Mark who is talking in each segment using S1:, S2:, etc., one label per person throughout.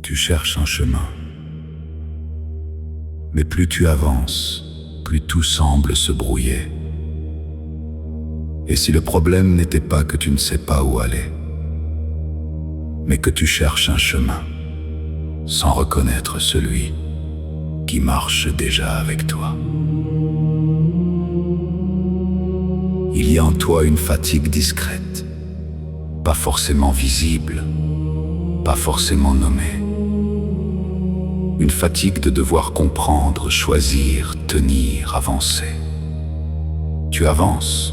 S1: Tu cherches un chemin. Mais plus tu avances, plus tout semble se brouiller. Et si le problème n'était pas que tu ne sais pas où aller, mais que tu cherches un chemin, sans reconnaître celui qui marche déjà avec toi. Il y a en toi une fatigue discrète, pas forcément visible, pas forcément nommée. Une fatigue de devoir comprendre, choisir, tenir, avancer. Tu avances,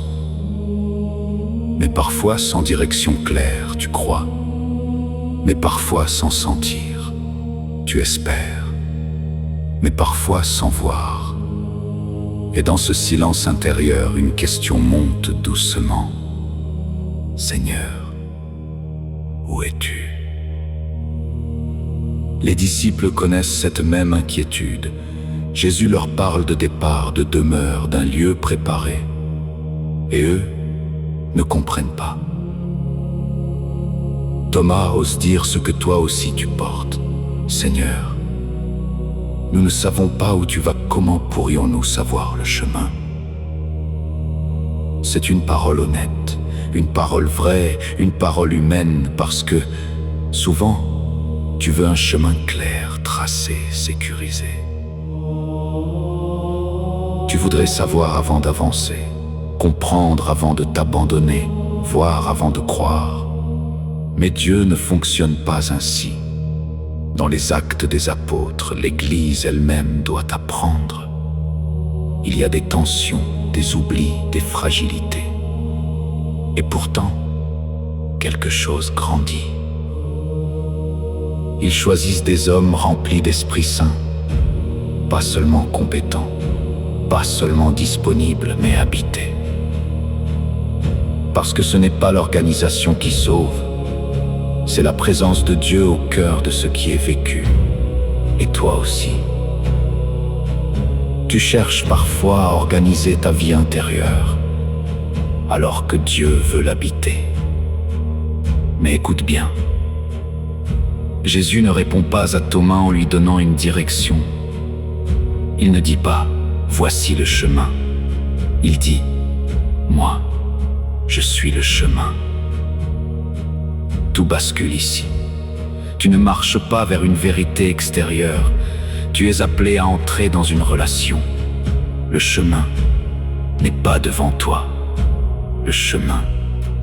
S1: mais parfois sans direction claire, tu crois, mais parfois sans sentir, tu espères, mais parfois sans voir. Et dans ce silence intérieur, une question monte doucement. Seigneur, où es-tu? Les disciples connaissent cette même inquiétude. Jésus leur parle de départ, de demeure, d'un lieu préparé. Et eux ne comprennent pas. Thomas ose dire ce que toi aussi tu portes. Seigneur, nous ne savons pas où tu vas, comment pourrions-nous savoir le chemin? C'est une parole honnête, une parole vraie, une parole humaine, parce que, souvent, tu veux un chemin clair, tracé, sécurisé. Tu voudrais savoir avant d'avancer, comprendre avant de t'abandonner, voir avant de croire. Mais Dieu ne fonctionne pas ainsi. Dans les actes des apôtres, l'Église elle-même doit apprendre. Il y a des tensions, des oublis, des fragilités. Et pourtant, quelque chose grandit. Ils choisissent des hommes remplis d'Esprit Saint, pas seulement compétents, pas seulement disponibles, mais habités. Parce que ce n'est pas l'organisation qui sauve, c'est la présence de Dieu au cœur de ce qui est vécu. Et toi aussi. Tu cherches parfois à organiser ta vie intérieure, alors que Dieu veut l'habiter. Mais écoute bien. Jésus ne répond pas à Thomas en lui donnant une direction. Il ne dit pas « Voici le chemin ». Il dit « Moi, je suis le chemin ». Tout bascule ici. Tu ne marches pas vers une vérité extérieure. Tu es appelé à entrer dans une relation. Le chemin n'est pas devant toi. Le chemin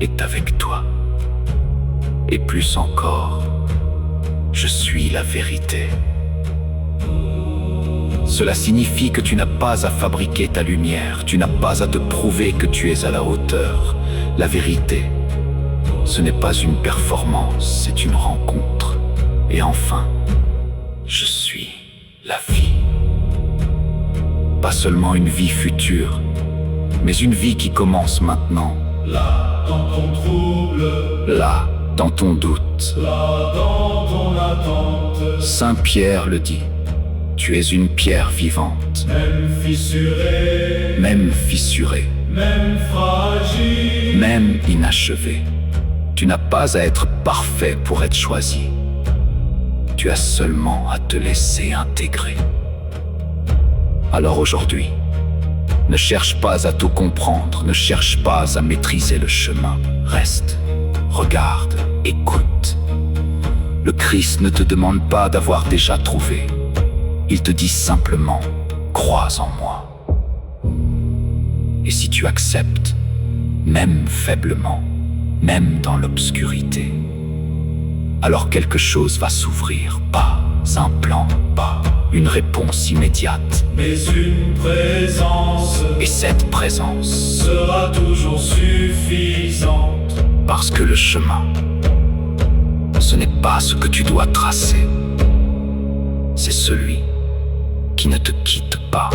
S1: est avec toi. Et plus encore, je suis la vérité. Cela signifie que tu n'as pas à fabriquer ta lumière, tu n'as pas à te prouver que tu es à la hauteur. La vérité, ce n'est pas une performance, c'est une rencontre. Et enfin, je suis la vie. Pas seulement une vie future, mais une vie qui commence maintenant.
S2: Là, dans ton trouble,
S1: là, dans ton doute.
S2: là, dans ton attente,
S1: Saint Pierre le dit, tu es une pierre vivante,
S2: même fissuré,
S1: même fissurée,
S2: même fragile,
S1: même inachevée. Tu n'as pas à être parfait pour être choisi. Tu as seulement à te laisser intégrer. Alors aujourd'hui, ne cherche pas à tout comprendre, ne cherche pas à maîtriser le chemin. Reste, regarde, écoute. Le Christ ne te demande pas d'avoir déjà trouvé. Il te dit simplement, crois en moi. Et si tu acceptes, même faiblement, même dans l'obscurité, alors quelque chose va s'ouvrir, pas un plan, pas une réponse immédiate.
S2: mais une présence
S1: Et cette présence,
S2: sera toujours suffisante.
S1: parce que le chemin, ce n'est pas ce que tu dois tracer, c'est celui qui ne te quitte pas.